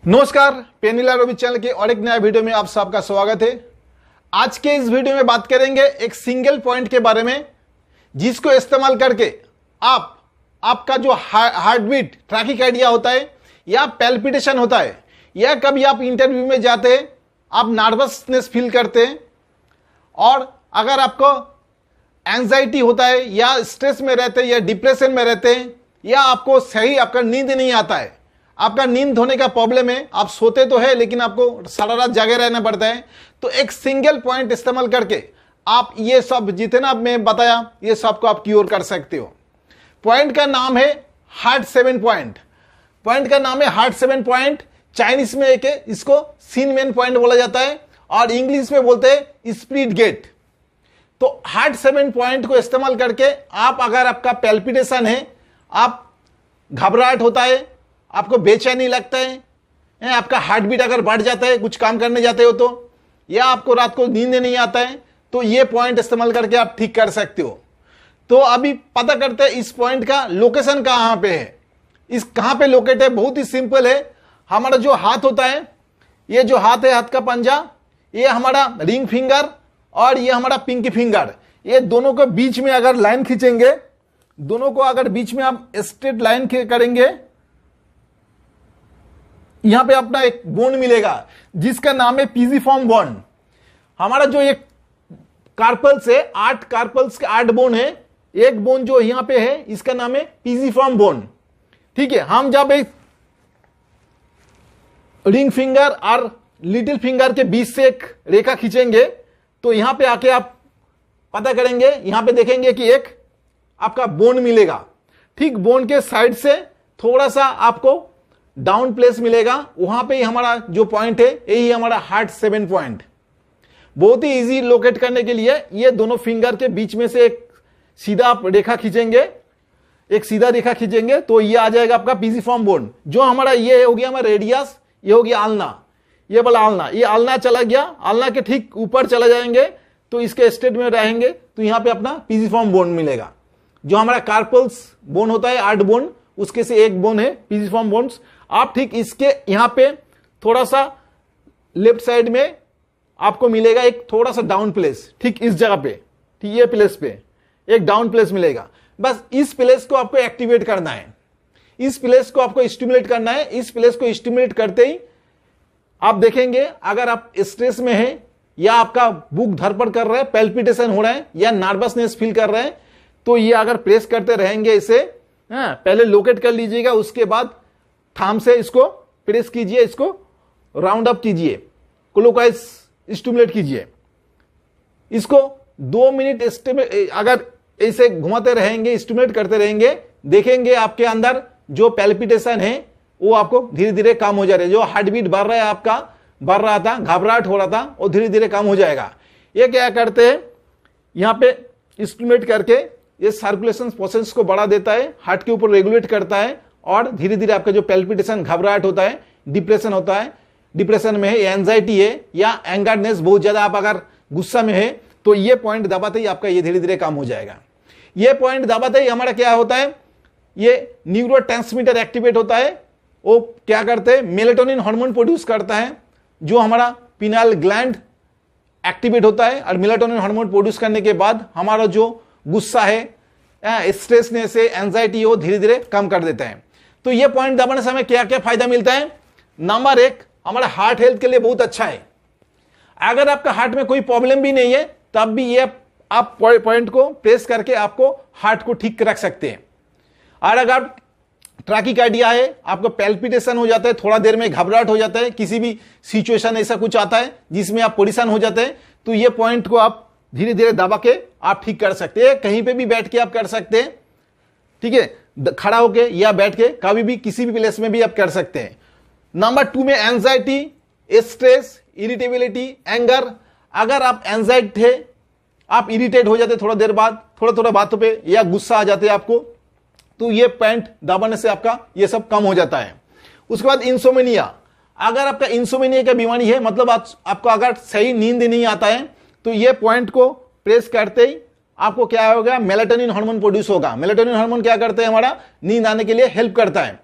नमस्कार, पेनिला रवि चैनल के और एक नया वीडियो में आप सबका स्वागत है। आज के इस वीडियो में बात करेंगे एक सिंगल पॉइंट के बारे में, जिसको इस्तेमाल करके आपका जो हार्ट बीट ट्रैकिकार्डिया होता है या पैल्पिटेशन होता है, या कभी आप इंटरव्यू में जाते हैं, आप नर्वसनेस फील करते हैं, और अगर आपको एंजाइटी होता है या स्ट्रेस में रहते हैं या डिप्रेशन में रहते हैं, या आपको सही आपका नींद नहीं आता है, आपका नींद होने का प्रॉब्लम है, आप सोते तो है लेकिन आपको सारा रात जागे रहना पड़ता है, तो एक सिंगल पॉइंट इस्तेमाल करके आप ये सब जितना मैं बताया ये सब को आप क्योर कर सकते हो। पॉइंट का नाम है हार्ट 7 पॉइंट। पॉइंट का नाम है हार्ट 7 पॉइंट। चाइनीज में एक है, इसको सिनमेन पॉइंट बोला जाता है, और इंग्लिश में बोलते हैं स्प्लिट गेट। तो हार्ट 7 पॉइंट को इस्तेमाल करके आप, अगर आपका पैल्पिटेशन है, आप घबराहट होता है, आपको बेचैनी लगता है, आपका हार्ट बीट अगर बढ़ जाता है, कुछ काम करने जाते हो तो, या आपको रात को नींद नहीं आता है, तो ये पॉइंट इस्तेमाल करके आप ठीक कर सकते हो। तो अभी पता करते हैं इस पॉइंट का लोकेशन कहाँ पे है, इस कहाँ पे लोकेट है। बहुत ही सिंपल है। हमारा जो हाथ होता है, ये जो हाथ है, हाथ का पंजा, ये हमारा रिंग फिंगर और ये हमारा पिंकी फिंगर, ये दोनों को बीच में अगर लाइन खींचेंगे, दोनों को अगर बीच में आप स्ट्रेट लाइन करेंगे, यहां पे अपना एक बोन मिलेगा जिसका नाम है पीजिफॉर्म बोन। हमारा जो एक कार्पल्स है, 8 कार्पल्स के 8 बोन है, एक बोन जो यहां पे है इसका नाम है पीजिफॉर्म बोन। ठीक है, हम जब एक रिंग फिंगर और लिटिल फिंगर के बीच से एक रेखा खींचेंगे, तो यहां पे आके आप पता करेंगे, यहां पे देखेंगे कि एक आपका बोन मिलेगा। ठीक बोन के साइड से थोड़ा सा आपको डाउन प्लेस मिलेगा, वहां पे ही हमारा जो पॉइंट है, यही हमारा हार्ट 7 पॉइंट। बहुत ही इजी लोकेट करने के लिए ये दोनों फिंगर के बीच में से एक सीधा आप रेखा खींचेंगे, एक सीधा रेखा खींचेंगे, तो ये आ जाएगा आपका पीजिफॉर्म बोन। जो हमारा ये हो गया हमारा रेडियस, ये हो गया आलना, ये वाला आलना, ये आलना चला गया, आलना के ठीक ऊपर चला जाएंगे तो इसके स्टेट में रहेंगे, तो यहां पे अपना पीजिफॉर्म बोन मिलेगा। जो हमारा कार्पल्स बोन होता है 8 बोन, उसके से एक बोन है पीजिफॉर्म बोन्स। आप ठीक इसके यहां पे थोड़ा सा लेफ्ट साइड में आपको मिलेगा एक थोड़ा सा डाउन प्लेस, ठीक इस जगह पे, ठीक ये प्लेस पे एक डाउन प्लेस मिलेगा। बस इस प्लेस को आपको एक्टिवेट करना है, इस प्लेस को आपको स्टिमुलेट करना है। इस प्लेस को स्टिमुलेट करते ही आप देखेंगे, अगर आप स्ट्रेस में हैं, या आपका बुक धड़पड़ कर रहा है, पैल्पिटेशन हो रहा है, या नर्वसनेस फील कर रहे हैं, तो ये अगर प्रेस करते रहेंगे इसे, पहले लोकेट कर लीजिएगा, उसके बाद थाम से इसको प्रेस कीजिए, इसको राउंड अप कीजिए, क्लॉकवाइज स्टिमुलेट कीजिए। इसको 2 मिनट अगर ऐसे घुमाते रहेंगे, स्टिमुलेट करते रहेंगे, देखेंगे आपके अंदर जो पैल्पिटेशन है वो आपको धीरे धीरे कम हो जा रहा है। जो हार्ट बीट बढ़ रहा है, आपका बढ़ रहा था, घबराहट हो रहा था, वो धीरे धीरे कम हो जाएगा। ये क्या करते हैं, यहां पे स्टिमुलेट करके ये सर्कुलेशन प्रोसेस को बढ़ा देता है, हार्ट के ऊपर रेगुलेट करता है, और धीरे धीरे आपका जो पैल्पिटेशन, घबराहट होता है, डिप्रेशन होता है, डिप्रेशन में है, एंजाइटी है, या एंगरनेस बहुत ज्यादा, आप अगर गुस्सा में है, तो ये पॉइंट दबाते ही आपका ये धीरे धीरे कम हो जाएगा। ये पॉइंट दबाते ही हमारा क्या होता है, ये न्यूरोट्रांसमीटर एक्टिवेट होता है। वो क्या करते हैं, मेलेटोनिन हार्मोन प्रोड्यूस करता है, जो हमारा पिनाइल ग्लैंड एक्टिवेट होता है, और मेलेटोनिन हार्मोन प्रोड्यूस करने के बाद हमारा जो गुस्सा है, स्ट्रेसनेस है, एंजाइटी हो, धीरे धीरे कम कर देता है। तो ये पॉइंट दबाने से हमें क्या क्या फायदा मिलता है। नंबर 1, हमारा हार्ट हेल्थ के लिए बहुत अच्छा है। अगर आपका हार्ट में कोई प्रॉब्लम भी नहीं है, तब भी ये आप पॉइंट को प्रेस करके आपको हार्ट को ठीक रख सकते हैं। और अगर ट्रैकिकार्डिया है, आपको पैल्पिटेशन हो जाता है, थोड़ा देर में घबराहट हो जाता है, किसी भी सिचुएशन ऐसा कुछ आता है जिसमें आप परेशान हो जाते हैं, तो ये पॉइंट को आप धीरे धीरे दबा के आप ठीक कर सकते हैं। कहीं पे भी बैठ के आप कर सकते हैं, ठीक है, खड़ा होके या बैठ के, कभी भी किसी भी प्लेस में भी आप कर सकते हैं। नंबर 2 में एंजाइटी, स्ट्रेस, इरिटेबिलिटी, एंगर। अगर आप एंजाइटी थे, आप इरिटेट हो जाते थोड़ा देर बाद, थोड़ा थोड़ा बातों पे, या गुस्सा आ जाते आपको, तो ये पॉइंट दबाने से आपका ये सब कम हो जाता है। उसके बाद इंसोमेनिया। अगर आपका इंसोमेनिया का बीमारी है, मतलब आपको अगर सही नींद नहीं आता है, तो ये पॉइंट को प्रेस करते ही आपको क्या होगा, मेलेटोनिन हार्मोन प्रोड्यूस होगा। मेलेटोनिन हार्मोन क्या करते हैं, हमारा नींद आने के लिए हेल्प करता है।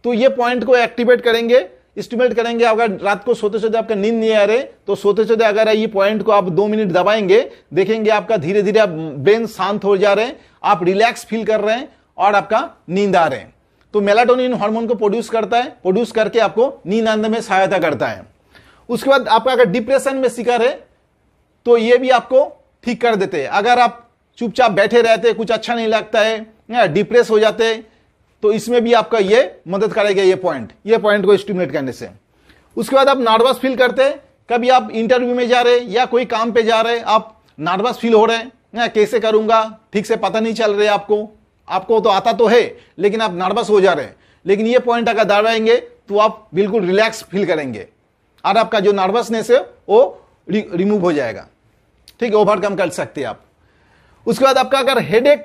तो ये पॉइंट को एक्टिवेट करेंगे, एस्टिमेट करेंगे। अगर रात को सोते सोते आपका नींद नहीं आ रहे तो सोते सोते अगर ये पॉइंट को आप 2 मिनट दबाएंगे, देखेंगे आपका धीरे धीरे आप ब्रेन शांत हो जा रहे हैं, आप रिलैक्स फील कर रहे हैं और आपका नींद आ रहे हैं। तो मेलाटोनिन हार्मोन को प्रोड्यूस करता है, प्रोड्यूस करके आपको नींद आने में सहायता करता है। उसके बाद आपका अगर डिप्रेशन में शिकार है तो ये भी आपको ठीक कर देते हैं। अगर आप चुपचाप बैठे रहते, कुछ अच्छा नहीं लगता है, डिप्रेस हो जाते हैं, तो इसमें भी आपका ये मदद करेगा ये पॉइंट को स्टिमुलेट करने से। उसके बाद आप नर्वस फील करते हैं, कभी आप इंटरव्यू में जा रहे हैं या कोई काम पे जा रहे हैं, आप नर्वस फील हो रहे हैं, कैसे करूंगा, ठीक से पता नहीं चल रहे आपको तो आता तो है लेकिन आप नर्वस हो जा रहे हैं। लेकिन ये पॉइंट अगर दबाएंगे तो आप बिल्कुल रिलैक्स फील करेंगे और आपका जो नर्वसनेस है वो रिमूव हो जाएगा, ठीक है, ओवरकम कर सकते हैं आप। उसके बाद आपका अगर हेडेक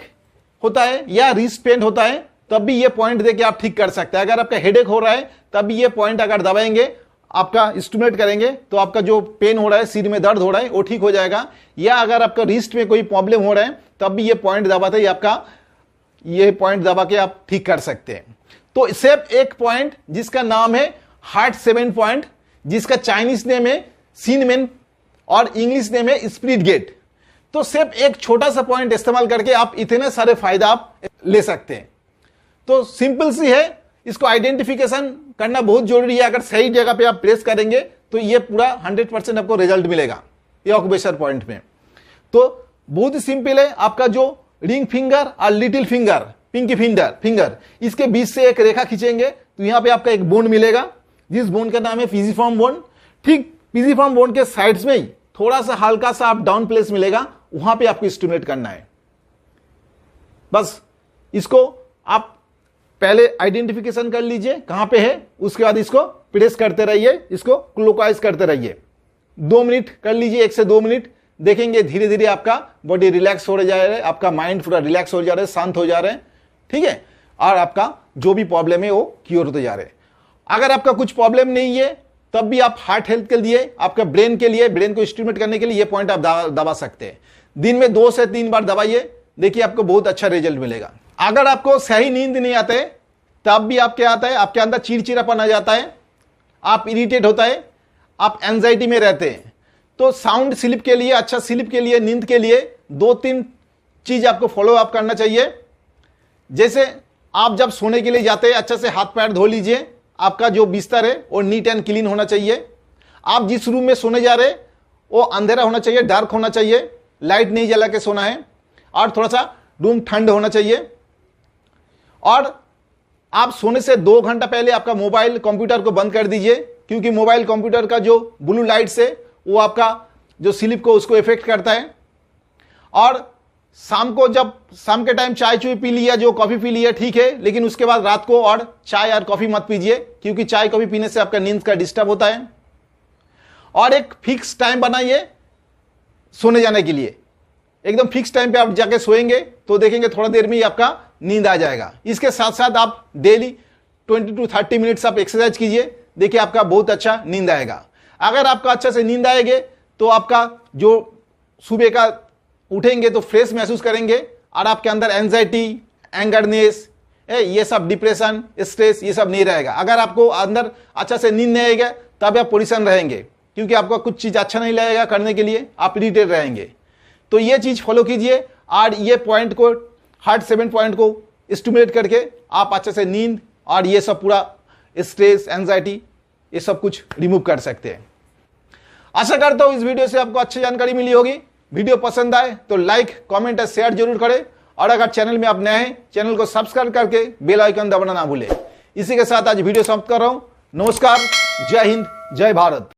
होता है या रिस्ट पेन होता है तब भी ये पॉइंट देके आप ठीक कर सकते हैं। अगर आपका हेडेक हो रहा है तब भी ये पॉइंट अगर दबाएंगे, आपका स्टिमुलेट करेंगे तो आपका जो पेन हो रहा है, सिर में दर्द हो रहा है, वो ठीक हो जाएगा। या अगर आपका रिस्ट में कोई प्रॉब्लम हो रहा है तब भी ये पॉइंट दबाते ही आपका ये पॉइंट दबा के आप ठीक कर सकते हैं। तो सिर्फ एक पॉइंट जिसका नाम है हार्ट 7 पॉइंट, जिसका चाइनीज नेम है सिनमेन और इंग्लिश नेम है स्पिरिट गेट। तो सिर्फ एक छोटा सा पॉइंट इस्तेमाल करके आप इतने सारे फायदा आप ले सकते हैं। तो सिंपल सी है, इसको आइडेंटिफिकेशन करना बहुत जरूरी है। अगर सही जगह पे आप प्रेस करेंगे तो ये पूरा 100% आपको रिजल्ट मिलेगा ये ऑक्यूपेशनल पॉइंट में। तो बहुत ही सिंपल है, आपका जो रिंग फिंगर और लिटिल फिंगर, पिंकी फिंगर, इसके बीच से एक रेखा खींचेंगे तो यहां पे आपका एक बोन मिलेगा, जिस बोन का नाम है पिजिफॉर्म बोन। ठीक पिजिफॉर्म बोन के साइड्स में ही थोड़ा सा हल्का सा आप डाउन प्लेस मिलेगा, वहां पे आपको स्टिमुलेट करना है। बस इसको आप पहले आइडेंटिफिकेशन कर लीजिए कहां पे है, उसके बाद इसको प्रेस करते रहिए, इसको क्लॉकवाइज करते रहिए। 2 मिनट कर लीजिए, 1 से 2 मिनट, देखेंगे धीरे धीरे आपका बॉडी रिलैक्स हो जा रहा है, आपका माइंड पूरा रिलैक्स हो जा रहा है, शांत हो जा रहे हैं, ठीक है, और आपका जो भी प्रॉब्लम है वो क्योर होते जा रहे हैं। अगर आपका कुछ प्रॉब्लम नहीं है तब भी आप हार्ट हेल्थ के लिए, आपका ब्रेन के लिए, ब्रेन को स्टिमुलेट करने के लिए ये पॉइंट आप दबा सकते हैं। दिन में 2 से 3 बार दबाइए, देखिए आपको बहुत अच्छा रिजल्ट मिलेगा। अगर आपको सही नींद नहीं आता है तब भी आप क्या आता है, आपके अंदर चिड़चिड़ापन आ जाता है, आप इरिटेट होता है, आप एंजाइटी में रहते हैं, तो साउंड स्लीप के लिए, अच्छा स्लीप के लिए, नींद के लिए 2-3 चीज आपको फॉलो अप करना चाहिए। जैसे आप जब सोने के लिए जाते हैं अच्छे से हाथ पैर धो लीजिए, आपका जो बिस्तर है वो नीट एंड क्लीन होना चाहिए। आप जिस रूम में सोने जा रहे हैं वो अंधेरा होना चाहिए, डार्क होना चाहिए, लाइट नहीं जला के सोना है, और थोड़ा सा रूम ठंड होना चाहिए। और आप सोने से 2 घंटा पहले आपका मोबाइल कंप्यूटर को बंद कर दीजिए, क्योंकि मोबाइल कंप्यूटर का जो ब्लू लाइट से वो आपका जो स्लीप को उसको इफेक्ट करता है। और शाम को जब शाम के टाइम चाय चुई पी लिया, जो कॉफी पी लिया, ठीक है, लेकिन उसके बाद रात को और चाय और कॉफी मत पीजिए, क्योंकि चाय कॉफी पीने से आपका नींद का डिस्टर्ब होता है। और एक फिक्स टाइम बनाइए सोने जाने के लिए, एकदम फिक्स टाइम पे आप जाके सोएंगे तो देखेंगे थोड़ा देर में ही आपका नींद आ जाएगा। इसके साथ साथ आप डेली 20 to 30 मिनट्स आप एक्सरसाइज कीजिए, देखिए आपका बहुत अच्छा नींद आएगा। अगर आपका अच्छा से नींद आएगी तो आपका जो सुबह का उठेंगे तो फ्रेश महसूस करेंगे, और आपके अंदर एंजाइटी, एंगरनेस, ये सब डिप्रेशन, स्ट्रेस, ये सब नहीं रहेगा। अगर आपको अंदर अच्छा से नींद नहीं आएगा तब आप परेशान रहेंगे, क्योंकि आपको कुछ चीज अच्छा नहीं लगेगा करने के लिए, आप इरिटेट रहेंगे। तो ये चीज फॉलो कीजिए और ये पॉइंट को, हार्ट 7 पॉइंट को स्टिमुलेट करके आप अच्छे से नींद और ये सब पूरा स्ट्रेस, एंजाइटी, ये सब कुछ रिमूव कर सकते हैं। आशा करता हूं इस वीडियो से आपको अच्छी जानकारी मिली होगी। वीडियो पसंद आए तो लाइक, कमेंट और शेयर जरूर करें, और अगर चैनल में आप नए हैं चैनल को सब्सक्राइब करके बेल आइकन दबाना ना भूलें। इसी के साथ आज वीडियो समाप्त कर रहा हूं। नमस्कार, जय हिंद, जय भारत।